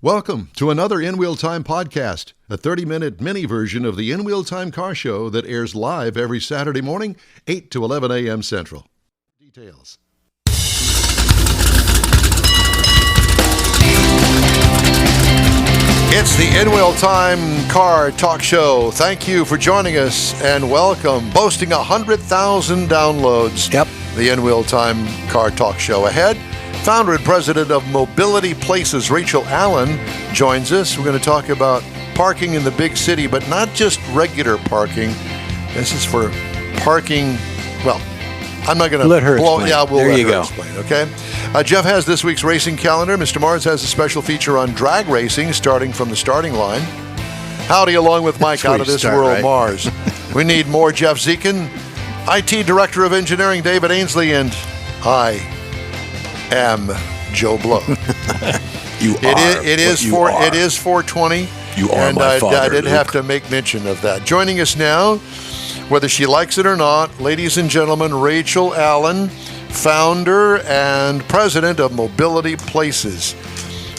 Welcome to another In Wheel Time podcast, a 30-minute mini version of the In Wheel Time car show that airs live every Saturday morning, 8 to 11 a.m. Central. Details. It's the In Wheel Time car talk show. Thank you for joining us and welcome. Boasting 100,000 downloads. Yep. The In Wheel Time car talk show ahead. Founder and president of Mobility Places, Rachel Allen, joins us. We're going to talk about parking in the big city, but not just regular parking. This is for parking, well, I'm not going to let her explain. Yeah, we'll there let you her go. Explain, okay? Jeff has this week's racing calendar. Mr. Mars has a special feature on drag racing, starting from the starting line. Howdy, along with Mike out of this world, right? Mars. We need more Jeff Zekin, IT Director of Engineering, David Ainsley, and I am Joe Blow. It is 4:20. You are and my father, I did Luke. have to make mention of that. Joining us now, whether she likes it or not, ladies and gentlemen, Rachel Allen, founder and president of Mobility Places.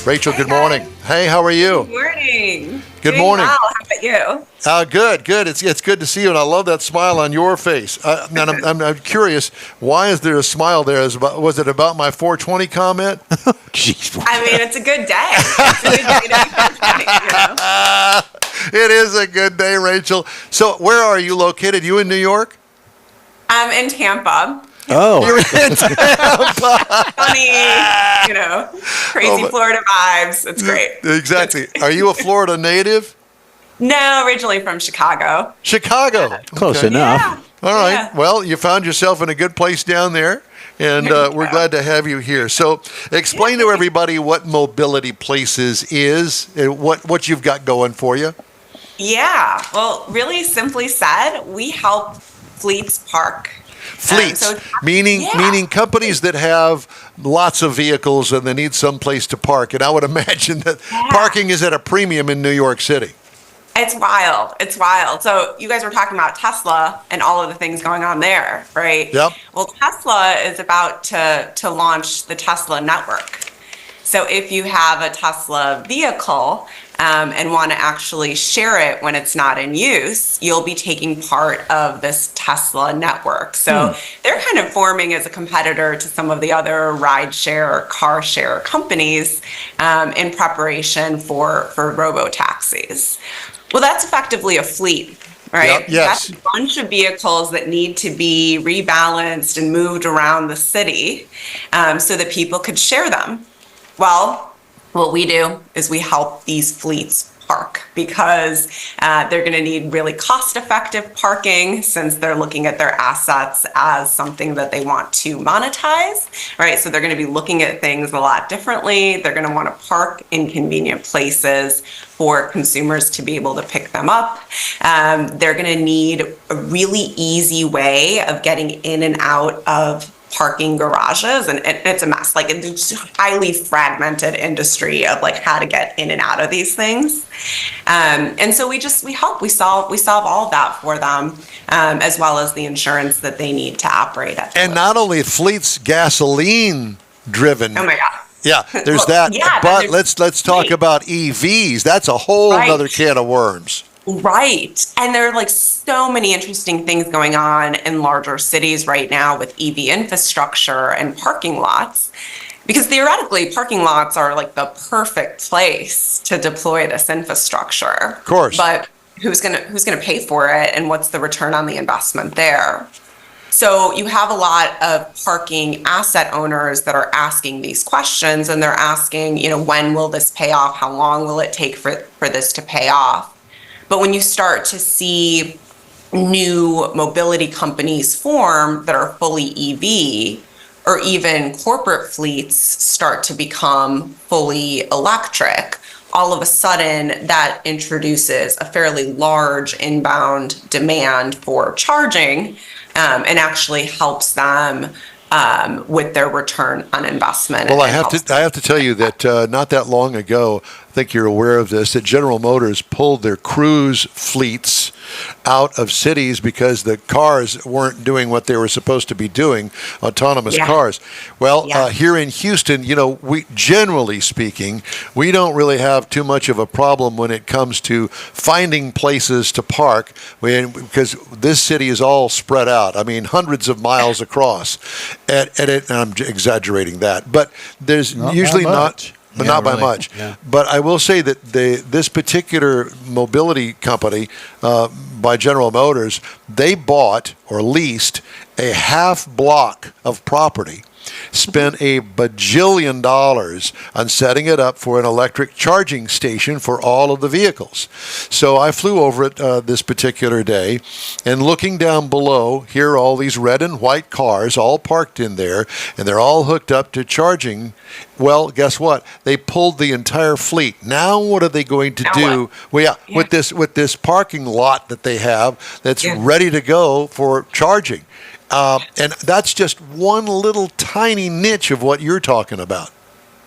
Rachel, good morning. Hey, how are you? Good morning. Good morning. Well. How about you? Good. It's good to see you, and I love that smile on your face. And I'm curious, why is there a smile there? Was it about my 420 comment? Jeez. I mean, it's a good day. It's a good day to be perfect, you know? It is a good day, Rachel. So where are you located? You in New York? I'm in Tampa. Oh. You're in Tampa. Funny, crazy Florida vibes. It's great. Exactly. Are you a Florida native? No, originally from Chicago. Chicago. Close Okay. enough. Yeah. All right. Yeah. Well, you found yourself in a good place down there, and we're glad to have you here. So explain to everybody what Mobility Places is and what you've got going for you. Yeah. Well, really simply said, we help fleets park. Fleets, meaning companies that have lots of vehicles and they need some place to park. And I would imagine that parking is at a premium in New York City. It's wild. It's wild. So you guys were talking about Tesla and all of the things going on there, right? Yep. Well, Tesla is about to launch the Tesla network. So if you have a Tesla vehicle and want to actually share it when it's not in use, you'll be taking part of this Tesla network. So they're kind of forming as a competitor to some of the other ride share or car share companies in preparation for robo-taxis. Well, that's effectively a fleet, right? Yep, yes. That's a bunch of vehicles that need to be rebalanced and moved around the city so that people could share them. Well, what we do is we help these fleets park because they're going to need really cost-effective parking since they're looking at their assets as something that they want to monetize, right? So they're going to be looking at things a lot differently. They're going to want to park in convenient places for consumers to be able to pick them up. They're going to need a really easy way of getting in and out of parking garages, and it's a mess. Like, it's a highly fragmented industry of like how to get in and out of these things. And so we help, we solve all of that for them, as well as the insurance that they need to operate at. And not only fleets, gasoline driven. Oh my God. Yeah, there's that. Yeah, but let's talk about EVs. That's a whole other can of worms. Right. And there are like so many interesting things going on in larger cities right now with EV infrastructure and parking lots. Because theoretically, parking lots are like the perfect place to deploy this infrastructure. Of course. But who's gonna pay for it, and what's the return on the investment there? So you have a lot of parking asset owners that are asking these questions, and they're asking, when will this pay off? How long will it take for this to pay off? But when you start to see new mobility companies form that are fully EV, or even corporate fleets start to become fully electric, all of a sudden that introduces a fairly large inbound demand for charging, and actually helps them with their return on investment. Well, I have to tell you that not that long ago, I think you're aware of this, that General Motors pulled their cruise fleets out of cities because the cars weren't doing what they were supposed to be doing, autonomous cars. Well, here in Houston, we generally speaking, we don't really have too much of a problem when it comes to finding places to park because this city is all spread out. I mean, hundreds of miles across. And I'm exaggerating that, but there's usually not. But not by much. Yeah. But I will say that this particular mobility company by General Motors, they bought or leased a half block of property, spent a bajillion dollars on setting it up for an electric charging station for all of the vehicles. So I flew over it this particular day, and looking down below, here are all these red and white cars all parked in there, and they're all hooked up to charging. Well, guess what? They pulled the entire fleet. Now what are they going to do? Well, with this parking lot that they have that's ready to go for charging. And that's just one little tiny niche of what you're talking about.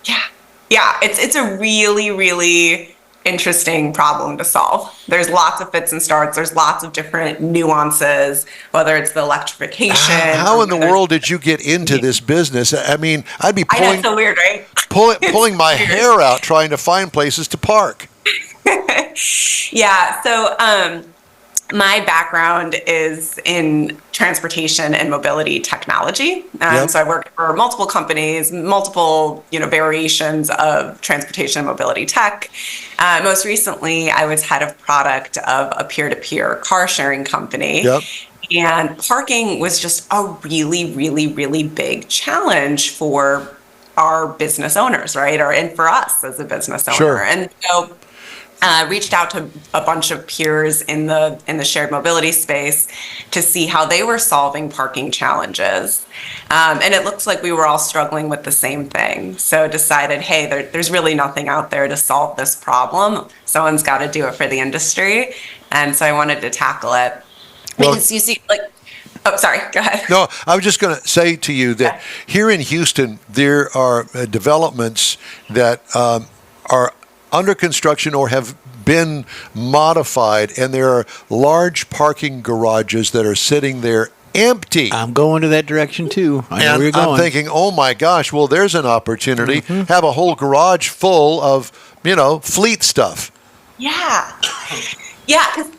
Yeah. It's a really, really interesting problem to solve. There's lots of fits and starts. There's lots of different nuances, whether it's the electrification. How in the world did you get into this business? I mean, I'd be I know, it's so weird, right? pulling my hair out trying to find places to park. So my background is in transportation and mobility technology. So I worked for multiple companies, multiple variations of transportation and mobility tech. Most recently, I was head of product of a peer-to-peer car sharing company. And parking was just a really, really, really big challenge for our business owners, right? And for us as a business owner. Sure. And so reached out to a bunch of peers in the shared mobility space to see how they were solving parking challenges. And it looks like we were all struggling with the same thing. So decided, hey, there's really nothing out there to solve this problem. Someone's got to do it for the industry. And so I wanted to tackle it. Because you see, oh, sorry, go ahead. No, I was just going to say to you that here in Houston, there are developments that are under construction or have been modified, and there are large parking garages that are sitting there empty. I'm going to that direction too. I know where you're going. I'm thinking, oh my gosh, well, there's an opportunity. Have a whole garage full of, fleet stuff. Because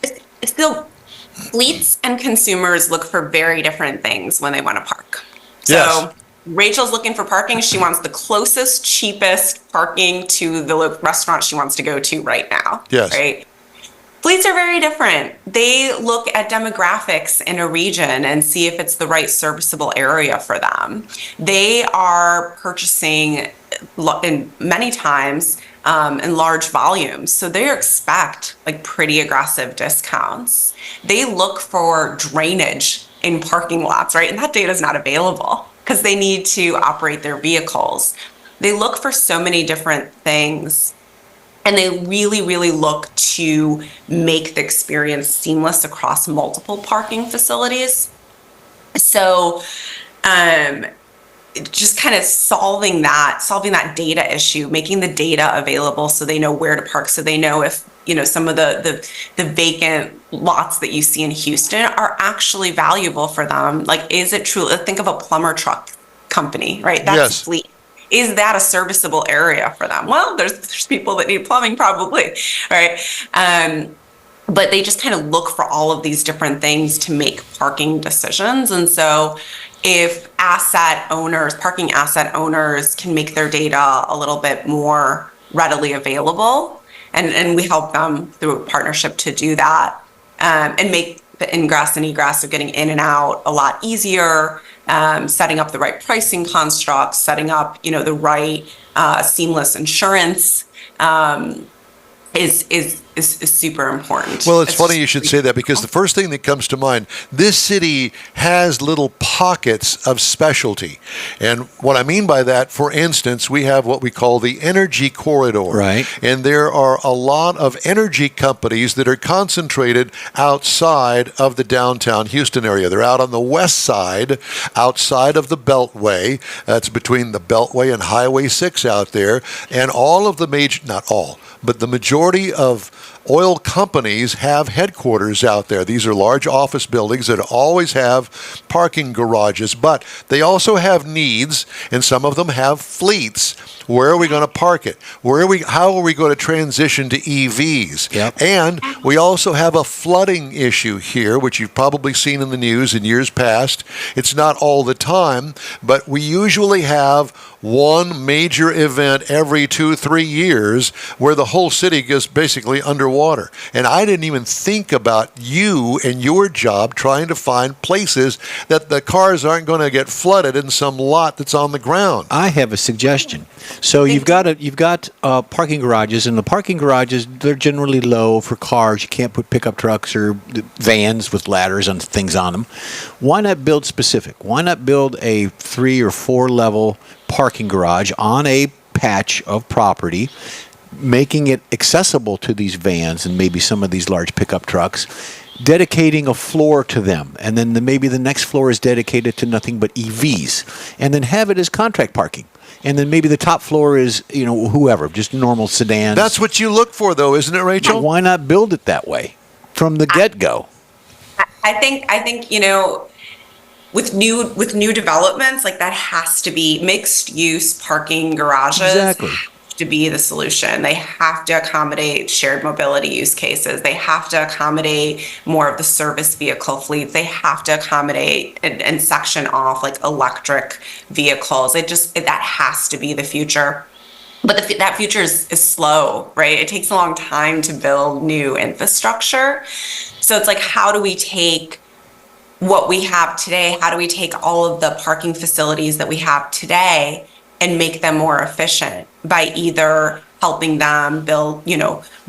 still, fleets and consumers look for very different things when they want to park. So Rachel's looking for parking. She wants the closest, cheapest parking to the restaurant she wants to go to right now. Right? Fleets are very different. They look at demographics in a region and see if it's the right serviceable area for them. They are purchasing many times in large volumes. So they expect pretty aggressive discounts. They look for drainage in parking lots, right? And that data is not available because they need to operate their vehicles. They look for so many different things, and they really, really look to make the experience seamless across multiple parking facilities. So just kind of solving that data issue, making the data available so they know where to park, so they know if some of the vacant lots that you see in Houston are actually valuable for them. Is it true? Think of a plumber truck company, right? That's a fleet. Is that a serviceable area for them? Well, there's people that need plumbing probably, right? But they just kind of look for all of these different things to make parking decisions. And so if parking asset owners can make their data a little bit more readily available, and we help them through a partnership to do that, and make the ingress and egress of getting in and out a lot easier, setting up the right pricing constructs, setting up, the right seamless insurance, is super important. Well, it's funny you should say that, because the first thing that comes to mind, this city has little pockets of specialty. And what I mean by that, for instance, we have what we call the energy corridor. Right. And there are a lot of energy companies that are concentrated outside of the downtown Houston area. They're out on the west side, outside of the Beltway. That's between the Beltway and Highway 6 out there. And all of the not all, but the majority majority of oil companies have headquarters out there. These are large office buildings that always have parking garages, but they also have needs, and some of them have fleets. Where are we going to park it? How are we going to transition to EVs? Yep. And we also have a flooding issue here, which you've probably seen in the news in years past. It's not all the time, but we usually have one major event every 2-3 years where the whole city goes basically underwater. And I didn't even think about you and your job trying to find places that the cars aren't going to get flooded in some lot that's on the ground. I have a suggestion. So you've got parking garages, and the parking garages, they're generally low for cars. You can't put pickup trucks or vans with ladders and things on them. Why not build specific? Why not build a 3 or 4 level parking garage on a patch of property, making it accessible to these vans and maybe some of these large pickup trucks, dedicating a floor to them, and then maybe the next floor is dedicated to nothing but EVs, and then have it as contract parking. And then maybe the top floor is, whoever, just normal sedans. That's what you look for, though, isn't it, Rachel? Why not build it that way from the get-go? I think with new developments, like that has to be mixed use parking garages. Exactly. To be the solution. They have to accommodate shared mobility use cases. They have to accommodate more of the service vehicle fleets. They have to accommodate and section off like electric vehicles. That has to be the future. But that future is slow, right? It takes a long time to build new infrastructure. So it's like, how do we take what we have today? How do we take all of the parking facilities that we have today and make them more efficient by either helping them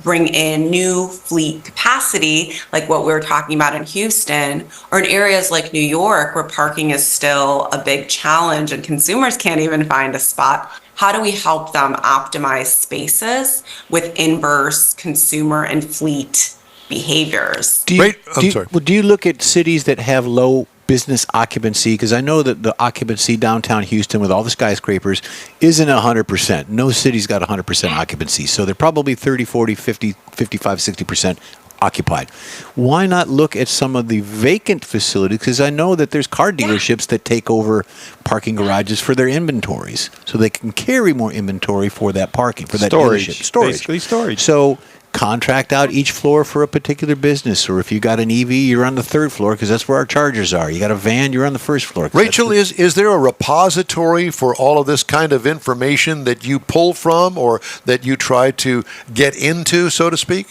bring in new fleet capacity, like what we were talking about in Houston, or in areas like New York, where parking is still a big challenge and consumers can't even find a spot. How do we help them optimize spaces with inverse consumer and fleet behaviors? Do you look at cities that have low business occupancy? Because I know that the occupancy downtown Houston with all the skyscrapers isn't 100%. No city's got 100% occupancy. So they're probably 30, 40, 50, 55, 60% occupied. Why not look at some of the vacant facilities? Because I know that there's car dealerships that take over parking garages for their inventories, so they can carry more inventory for that parking, for that dealership. Basically storage. So contract out each floor for a particular business, or if you got an EV, you're on the 3rd floor because that's where our chargers are. You got a van, you're on the 1st floor. Rachel, is there a repository for all of this kind of information that you pull from or that you try to get into, so to speak?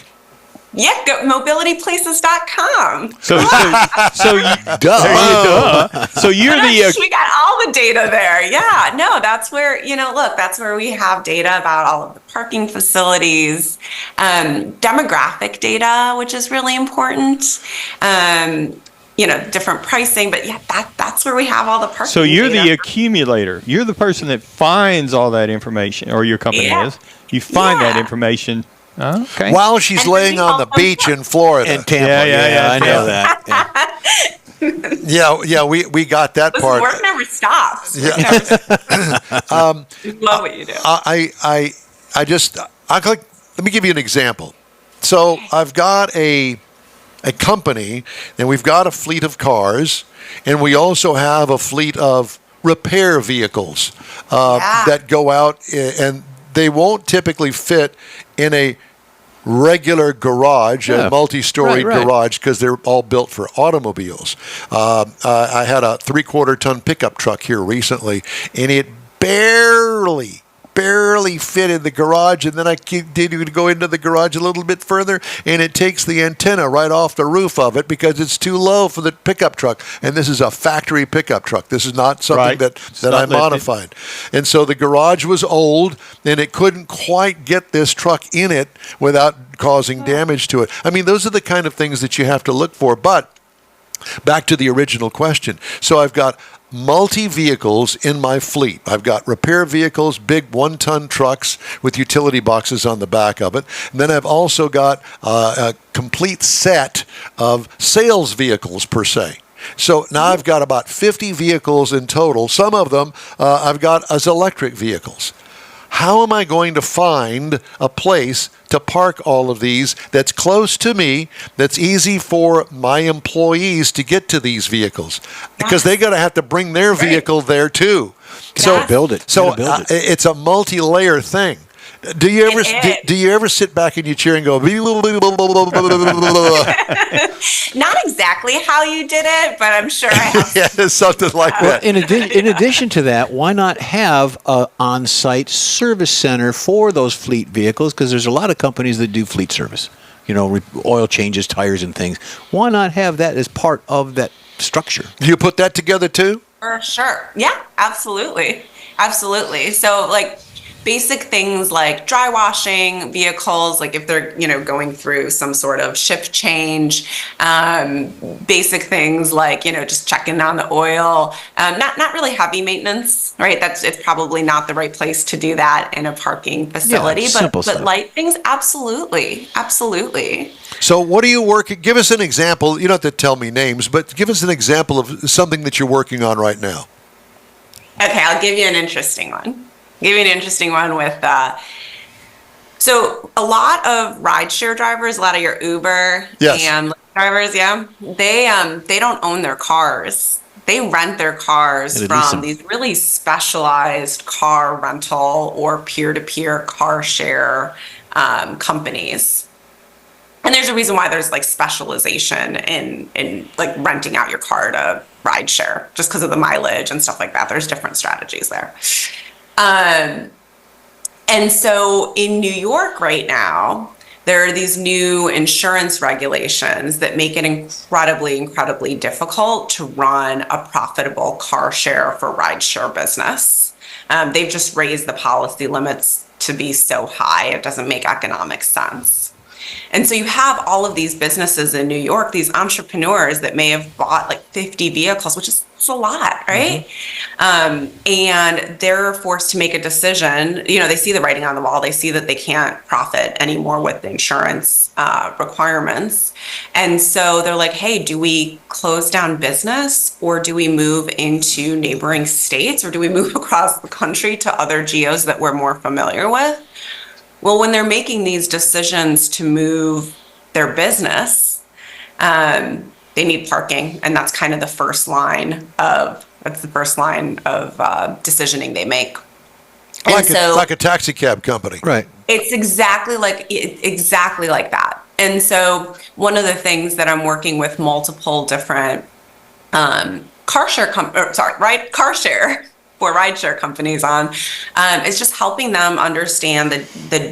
Yeah, go mobilityplaces.com. So you're we got all the data there. Yeah, no, that's where, that's where we have data about all of the parking facilities, demographic data, which is really important. Different pricing, but yeah, that's where we have all the parking. So you're data. the accumulator. You're the person that finds all that information, or your company is. You find that information. Oh, okay. While she's laying on the beach in Florida. In Tampa. Yeah, I know that. Yeah, we got that part. Work never stops. Yeah. Love what you do. Let me give you an example. So I've got a company, and we've got a fleet of cars, and we also have a fleet of repair vehicles that go out, and they won't typically fit in a regular garage, a multi-story garage, because they're all built for automobiles. I had a 3/4-ton pickup truck here recently, and it barely fit in the garage, and then I continue to go into the garage a little bit further, and it takes the antenna right off the roof of it because it's too low for the pickup truck. And this is a factory pickup truck. This is not something that I modified. And so the garage was old, and it couldn't quite get this truck in it without causing damage to it. I mean, those are the kind of things that you have to look for. But back to the original question. So I've got multi-vehicles in my fleet. I've got repair vehicles, big 1-ton trucks with utility boxes on the back of it. And then I've also got a complete set of sales vehicles per se. So now I've got about 50 vehicles in total. Some of them I've got as electric vehicles. how am I going to find a place to park all of these that's close to me, that's easy for my employees to get to these vehicles? Because they're going to have to bring their vehicle there too. So build it. So it's a multi-layer thing. Do you ever sit back in your chair and go? Not exactly how you did it, but I'm sure I have. Yeah, something like that. In addition to that, why not have an on-site service center for those fleet vehicles? Because there's a lot of companies that do fleet service. Oil changes, tires, and things. Why not have that as part of that structure? Do you put that together too? For sure. Yeah, absolutely. Absolutely. So basic things like dry washing vehicles, like if they're, going through some sort of shift change, basic things like, just checking on the oil, not really heavy maintenance, right? It's probably not the right place to do that in a parking facility, but light things. Absolutely. Absolutely. So what are you working? Give us an example. You don't have to tell me names, but give us an example of something that you're working on right now. Okay. I'll give you an interesting one. With, so a lot of rideshare drivers, a lot of your Uber and Lyft drivers, they don't own their cars. They rent their cars from these really specialized car rental or peer-to-peer car share companies. And there's a reason why there's specialization in renting out your car to rideshare, just because of the mileage and stuff like that. There's different strategies there. And so in New York right now, there are these new insurance regulations that make it incredibly, incredibly difficult to run a profitable car share for rideshare business. They've just raised the policy limits to be so high, it doesn't make economic sense. And so you have all of these businesses in New York, these entrepreneurs that may have bought 50 vehicles, which is a lot, right? Mm-hmm. And they're forced to make a decision. They see the writing on the wall. They see that they can't profit anymore with the insurance requirements. And so they're like, hey, do we close down business, or do we move into neighboring states, or do we move across the country to other geos that we're more familiar with? Well, when they're making these decisions to move their business, they need parking, and that's kind of the first line of decisioning they make. Like a taxi cab company, right? It's exactly like that. And so one of the things that I'm working with multiple different car share for rideshare companies on is just helping them understand the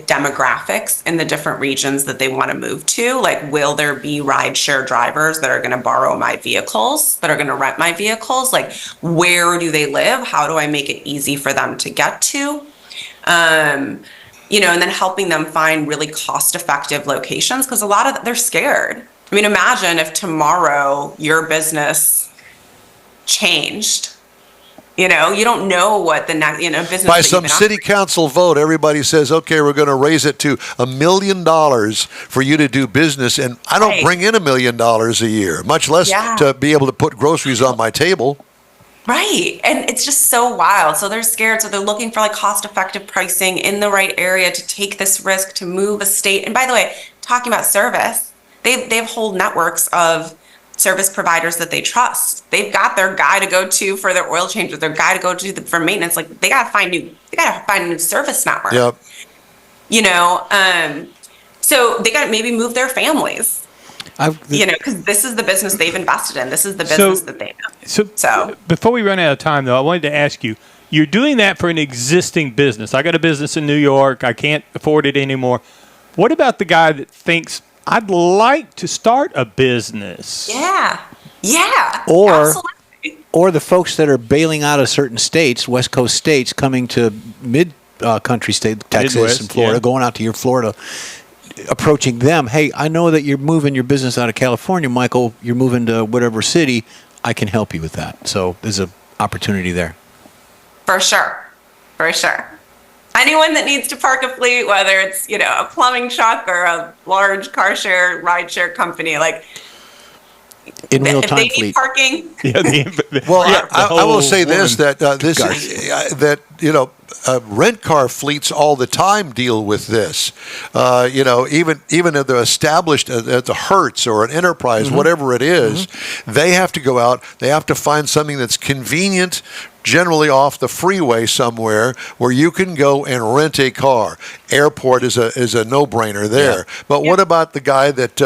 demographics in the different regions that they want to move to. Will there be rideshare drivers that are going to borrow my vehicles, that are going to rent my vehicles? Where do they live? How do I make it easy for them to get to? And then helping them find really cost-effective locations, because a lot of they're scared. I mean, imagine if tomorrow your business changed. You don't know what the next, business. By some city council vote, everybody says, okay, we're going to raise it to $1 million for you to do business. And I don't bring in $1 million a year, much less to be able to put groceries on my table. Right. And it's just so wild. So they're scared. So they're looking for cost-effective pricing in the right area to take this risk to move a state. And by the way, talking about service, they have whole networks of service providers that they trust. They've got their guy to go to for their oil changes, their guy to go to for maintenance. They gotta find a new service network. Yep. So they gotta maybe move their families. Because this is the business they've invested in. This is the business that they know. So before we run out of time, though, I wanted to ask you: you're doing that for an existing business. I got a business in New York. I can't afford it anymore. What about the guy that thinks, I'd like to start a business? Yeah, or the folks that are bailing out of certain states, West Coast states, coming to mid-country state, Texas Midwest, and Florida, going out to your Florida, approaching them. Hey, I know that you're moving your business out of California, Michael. You're moving to whatever city. I can help you with that. So there's an opportunity there. For sure. Anyone that needs to park a fleet, whether it's, a plumbing truck or a large car share, ride share company, in real time if they need parking. I will say this, that rent car fleets all the time deal with this. Even if they're established at the Hertz or an Enterprise, whatever it is, they have to go out. They have to find something that's convenient, generally off the freeway somewhere, where you can go and rent a car. Airport is a no-brainer there. Yeah. But what about the guy that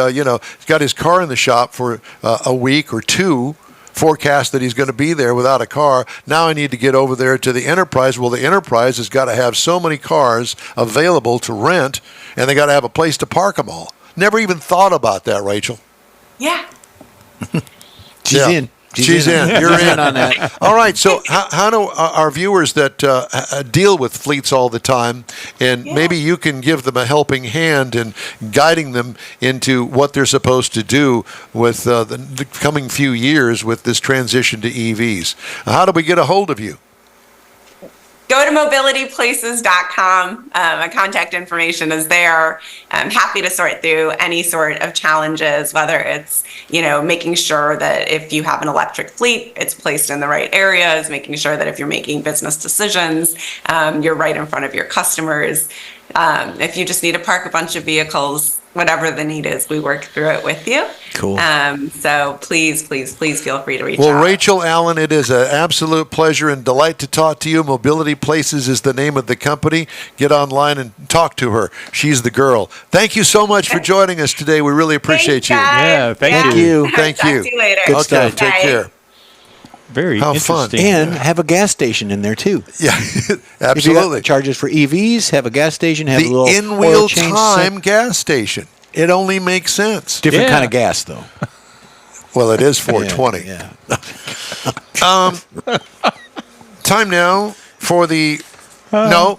got his car in the shop for a week or two? Forecast that he's going to be there without a car. Now I need to get over there to the Enterprise. Well, the Enterprise has got to have so many cars available to rent, and they got to have a place to park them all. Never even thought about that, Rachel. Yeah. She's in. She's in. You're in on that. All right. So how do our viewers that deal with fleets all the time, and maybe you can give them a helping hand in guiding them into what they're supposed to do with the coming few years with this transition to EVs? How do we get a hold of you? Go to mobilityplaces.com. My contact information is there. I'm happy to sort through any sort of challenges, whether it's, making sure that if you have an electric fleet, it's placed in the right areas, making sure that if you're making business decisions, you're right in front of your customers. If you just need to park a bunch of vehicles, whatever the need is, we work through it with you. Cool. So please feel free to reach out. Well, Rachel Allen, it is an absolute pleasure and delight to talk to you. Mobility Places is the name of the company. Get online and talk to her. She's the girl. Thank you so much for joining us today. We really appreciate you. Yeah, thank you. Thank you. Talk to you later. Good Okay, stuff. take care. Very How interesting. fun. And have a gas station in there, too. Yeah, If you absolutely. got charges for EVs, have a gas station, have a The little in-wheel oil change time gas station. It only makes sense. Different Yeah. kind of gas, though. Well, it is 420. Yeah. Time now for the... no.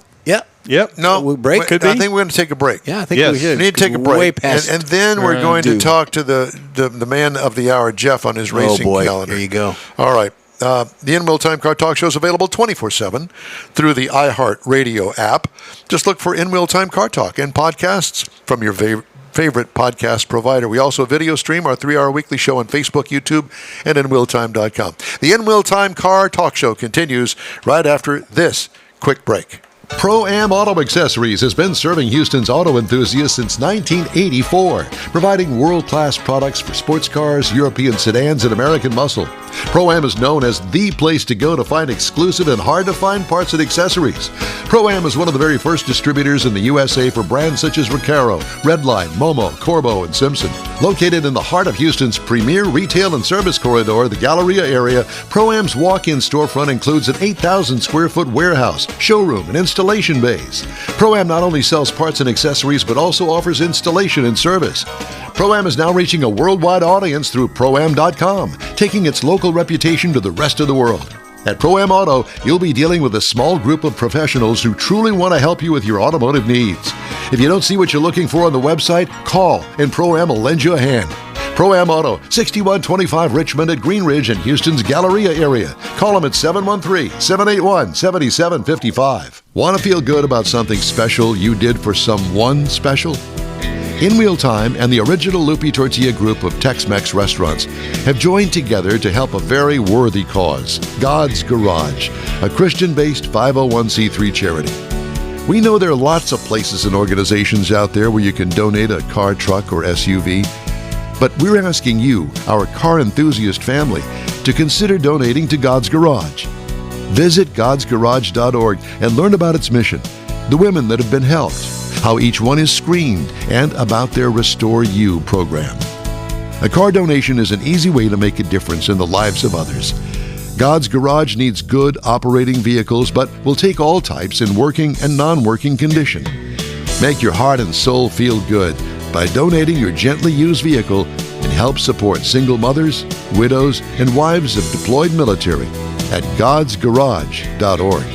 Yep. No. We break? Could I be. think we're going to take a break. Yeah, I think Yes. we should. We need to take a break. Way past. And then we're going to due. talk to the man of the hour, Jeff, on his racing boy. calendar. Here you go. All right. The In-Wheel Time Car Talk Show is available 24/7 through the iHeart Radio app. Just look for In-Wheel Time Car Talk and podcasts from your favorite podcast provider. We also video stream our 3-hour weekly show on Facebook, YouTube, and InWheelTime.com. The In-Wheel Time Car Talk Show continues right after this quick break. Pro-Am Auto Accessories has been serving Houston's auto enthusiasts since 1984, providing world-class products for sports cars, European sedans, and American muscle. Pro-Am is known as the place to go to find exclusive and hard-to-find parts and accessories. Pro-Am is one of the very first distributors in the USA for brands such as Recaro, Redline, Momo, Corbo, and Simpson. Located in the heart of Houston's premier retail and service corridor, the Galleria area, Pro-Am's walk-in storefront includes an 8,000-square-foot warehouse, showroom, and installation bays. Pro-Am not only sells parts and accessories, but also offers installation and service. Pro-Am is now reaching a worldwide audience through Pro-Am.com, taking its local reputation to the rest of the world. At Pro-Am Auto, you'll be dealing with a small group of professionals who truly want to help you with your automotive needs. If you don't see what you're looking for on the website, call and Pro-Am will lend you a hand. Pro-Am Auto, 6125 Richmond at Green Ridge in Houston's Galleria area. Call them at 713-781-7755. Want to feel good about something special you did for someone special? In-Wheel Time and the original Lupi Tortilla group of Tex-Mex restaurants have joined together to help a very worthy cause, God's Garage, a Christian-based 501c3 charity. We know there are lots of places and organizations out there where you can donate a car, truck, or SUV, but we're asking you, our car enthusiast family, to consider donating to God's Garage. Visit godsgarage.org and learn about its mission, the women that have been helped, how each one is screened, and about their Restore You program. A car donation is an easy way to make a difference in the lives of others. God's Garage needs good operating vehicles, but will take all types in working and non-working condition. Make your heart and soul feel good by donating your gently used vehicle and help support single mothers, widows, and wives of deployed military at godsgarage.org.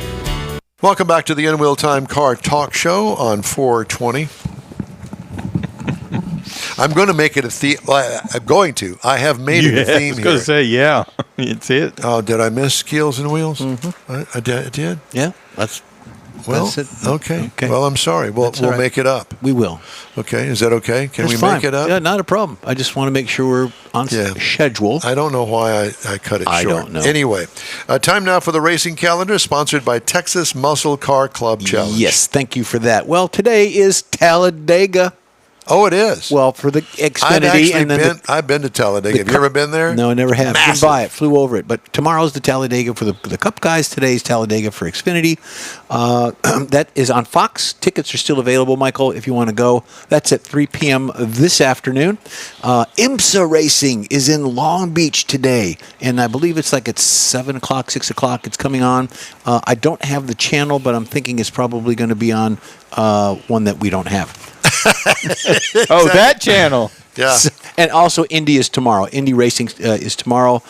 Welcome back to the In-Wheel Time Car Talk Show on 420. I'm going to make it a theme. I'm going to. I have made it a theme here. I was going to say, yeah. It's it. Oh, did I miss Keels and Wheels? Mm-hmm. I did? Yeah, that's Well, That's it. okay. Well, I'm sorry. We'll right. make it up. We will. Okay. Is that okay? Can That's we fine. make it up? Yeah, not a problem. I just want to make sure we're on schedule. I don't know why I cut it short. I don't know. Anyway, time now for the racing calendar, sponsored by Texas Muscle Car Club Challenge. Yes, thank you for that. Well, today is Talladega. Oh, it is. Well, for the Xfinity. I've been to Talladega. Have you ever been there? No, I never have. Massive. Been by it, flew over it. But tomorrow's the Talladega for the Cup guys. Today's Talladega for Xfinity. That is on Fox. Tickets are still available, Michael, if you want to go. That's at 3 p.m. this afternoon. IMSA Racing is in Long Beach today. And I believe it's like at 7 o'clock, 6 o'clock. It's coming on. I don't have the channel, but I'm thinking it's probably going to be on one that we don't have. Oh, that channel. Yeah. And also Indy is tomorrow. Indy Racing is tomorrow.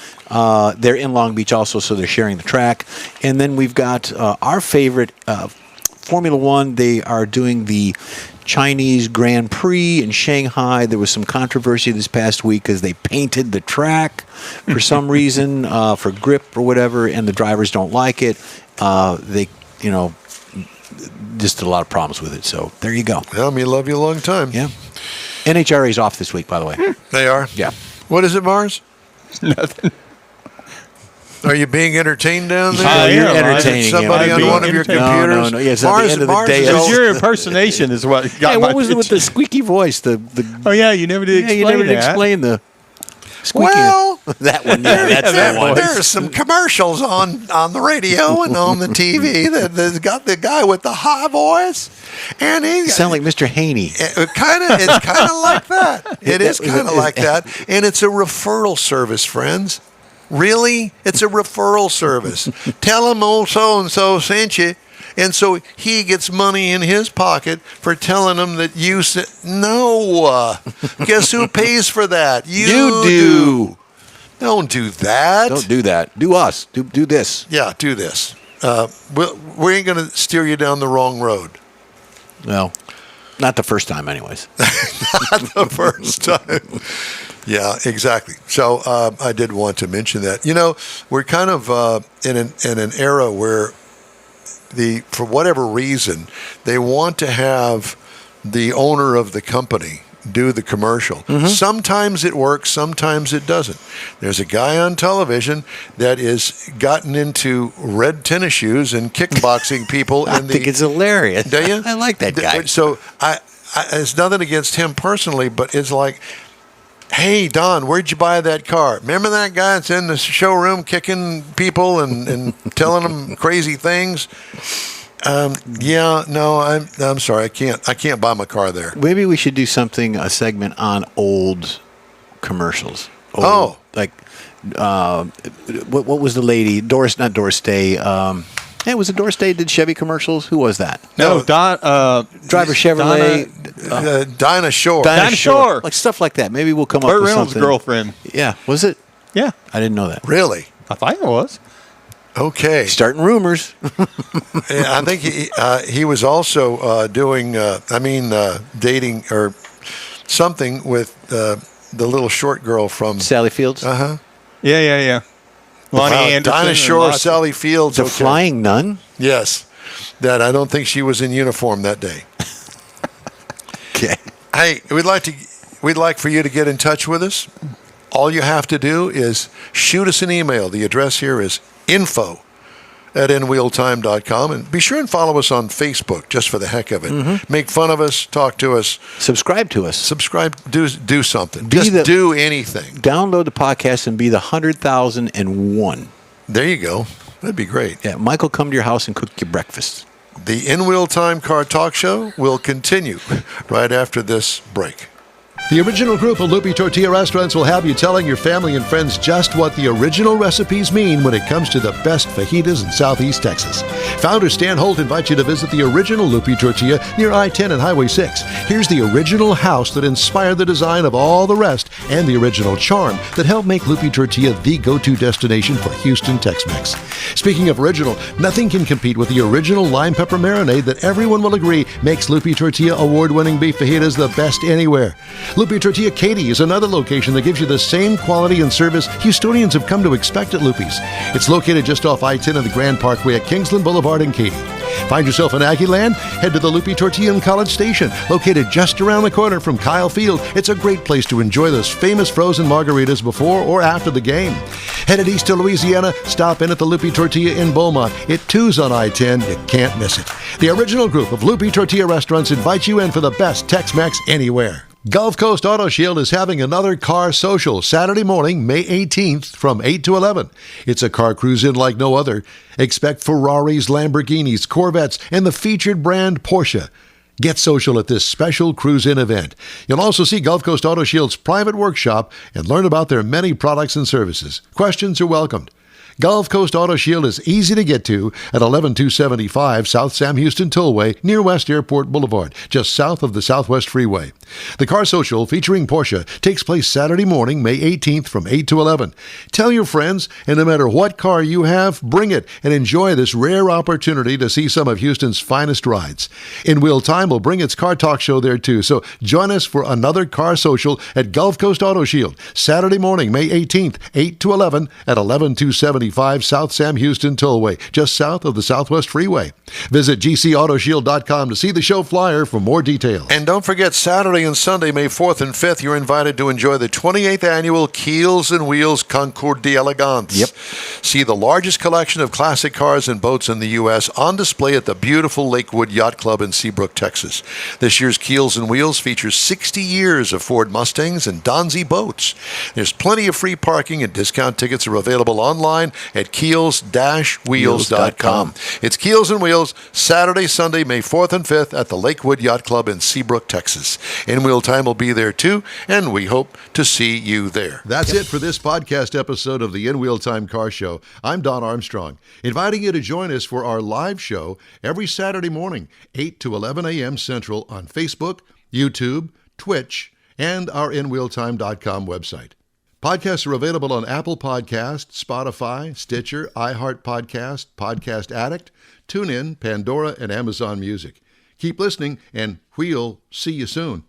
They're in Long Beach also, so they're sharing the track. And then we've got our favorite Formula One. They are doing the Chinese Grand Prix in Shanghai. There was some controversy this past week because they painted the track for some reason, for grip or whatever, and the drivers don't like it. Just a lot of problems with it. So there you go. Well, me love you a long time. Yeah. NHRA's off this week, by the way. They are? Yeah. What is it, Mars? Nothing. Are you being entertained down there? I You're am. entertaining Somebody him. on one of your computers? No. Yes, Mars, at the end of the Mars day. is Because all- your impersonation is what got Hey, my what was it with the attention. squeaky voice? Oh, yeah, you never did explain you never did that. explain the squeaky. Well, that one. Yeah, that's that the one. there's some commercials on the radio and on the TV that's got the guy with the high voice, and he Sound like Mr. Haney. It's kind of like that. It is kind of like that, and it's a referral service, friends. Really, it's a referral service. Tell him old so and so sent you. And so he gets money in his pocket for telling him that you said, no. Guess who pays for that? You do. Don't do that. Don't do that. Do us. Do this. Yeah, do this. We ain't going to steer you down the wrong road. Well, not the first time, anyways. Not the first time. Yeah, exactly. So I did want to mention that. We're kind of in an era where for whatever reason, they want to have the owner of the company do the commercial. Mm-hmm. Sometimes it works, sometimes it doesn't. There's a guy on television that is gotten into red tennis shoes and kickboxing people. I think it's hilarious. Do you? I like that guy. So I it's nothing against him personally, but it's like, hey, Don, where'd you buy that car? Remember that guy that's in the showroom kicking people and telling them crazy things? I'm sorry. I can't buy my car there. Maybe we should do a segment on old commercials. Like, what was the lady? Not Doris Day. Was it Doris Day did Chevy commercials? Who was that? No, Driver Chevrolet. Dinah Shore. Dinah Shore. Like stuff like that. Maybe we'll come up Burt with Reynolds' something. girlfriend. Yeah. Was it? Yeah. I didn't know that. Really? I thought it was. Okay. Starting rumors. I think he was also dating or something with the little short girl from Sally Fields. Uh-huh. Yeah. Lonnie Anderson. Dinah Shore, Sally Fields. The Flying Nun? Yes. That I don't think she was in uniform that day. Okay. Hey, we'd like for you to get in touch with us. All you have to do is shoot us an email. The address here is info@inwheeltime.com. And be sure and follow us on Facebook just for the heck of it. Mm-hmm. Make fun of us. Talk to us. Subscribe to us. Subscribe. Do something. Do anything. Download the podcast and be the 100,001. There you go. That'd be great. Yeah, Michael, come to your house and cook your breakfast. The In-Wheel Time Car Talk Show will continue right after this break. The original group of Loopy Tortilla restaurants will have you telling your family and friends just what the original recipes mean when it comes to the best fajitas in Southeast Texas. Founder Stan Holt invites you to visit the original Loopy Tortilla near I-10 and Highway 6. Here's the original house that inspired the design of all the rest and the original charm that helped make Loopy Tortilla the go-to destination for Houston Tex-Mex. Speaking of original, nothing can compete with the original lime pepper marinade that everyone will agree makes Loopy Tortilla award-winning beef fajitas the best anywhere. Loopy Tortilla Katy is another location that gives you the same quality and service Houstonians have come to expect at Loopy's. It's located just off I-10 and the Grand Parkway at Kingsland Boulevard in Katy. Find yourself in Aggieland? Head to the Lupe Tortilla in College Station, located just around the corner from Kyle Field. It's a great place to enjoy those famous frozen margaritas before or after the game. Headed east to Louisiana, stop in at the Lupe Tortilla in Beaumont. It too's on I-10. You can't miss it. The original group of Lupe Tortilla restaurants invites you in for the best Tex-Mex anywhere. Gulf Coast Auto Shield is having another car social Saturday morning, May 18th from 8 to 11. It's a car cruise-in like no other. Expect Ferraris, Lamborghinis, Corvettes, and the featured brand Porsche. Get social at this special cruise-in event. You'll also see Gulf Coast Auto Shield's private workshop and learn about their many products and services. Questions are welcomed. Gulf Coast Auto Shield is easy to get to at 11275 South Sam Houston Tollway near West Airport Boulevard, just south of the Southwest Freeway. The Car Social featuring Porsche takes place Saturday morning, May 18th from 8 to 11. Tell your friends, and no matter what car you have, bring it and enjoy this rare opportunity to see some of Houston's finest rides. In Wheel Time will bring its Car Talk show there too, so join us for another Car Social at Gulf Coast Auto Shield, Saturday morning, May 18th, 8 to 11 at 11275 South Sam Houston Tollway, just south of the Southwest Freeway. Visit gcautoshield.com to see the show flyer for more details. And don't forget, Saturday and Sunday, May 4th and 5th, you're invited to enjoy the 28th annual Keels and Wheels Concours d'Elegance. Yep. See the largest collection of classic cars and boats in the U.S. on display at the beautiful Lakewood Yacht Club in Seabrook, Texas. This year's Keels and Wheels features 60 years of Ford Mustangs and Donzi boats. There's plenty of free parking, and discount tickets are available online at keels-wheels.com. It's Keels and Wheels, Saturday, Sunday, May 4th and 5th at the Lakewood Yacht Club in Seabrook, Texas. In Wheel Time will be there too, and we hope to see you there. That's it for this podcast episode of the In Wheel Time Car Show. I'm Don Armstrong, inviting you to join us for our live show every Saturday morning, 8 to 11 a.m. Central on Facebook, YouTube, Twitch, and our InWheelTime.com website. Podcasts are available on Apple Podcasts, Spotify, Stitcher, iHeart Podcast, Podcast Addict, TuneIn, Pandora, and Amazon Music. Keep listening, and we'll see you soon.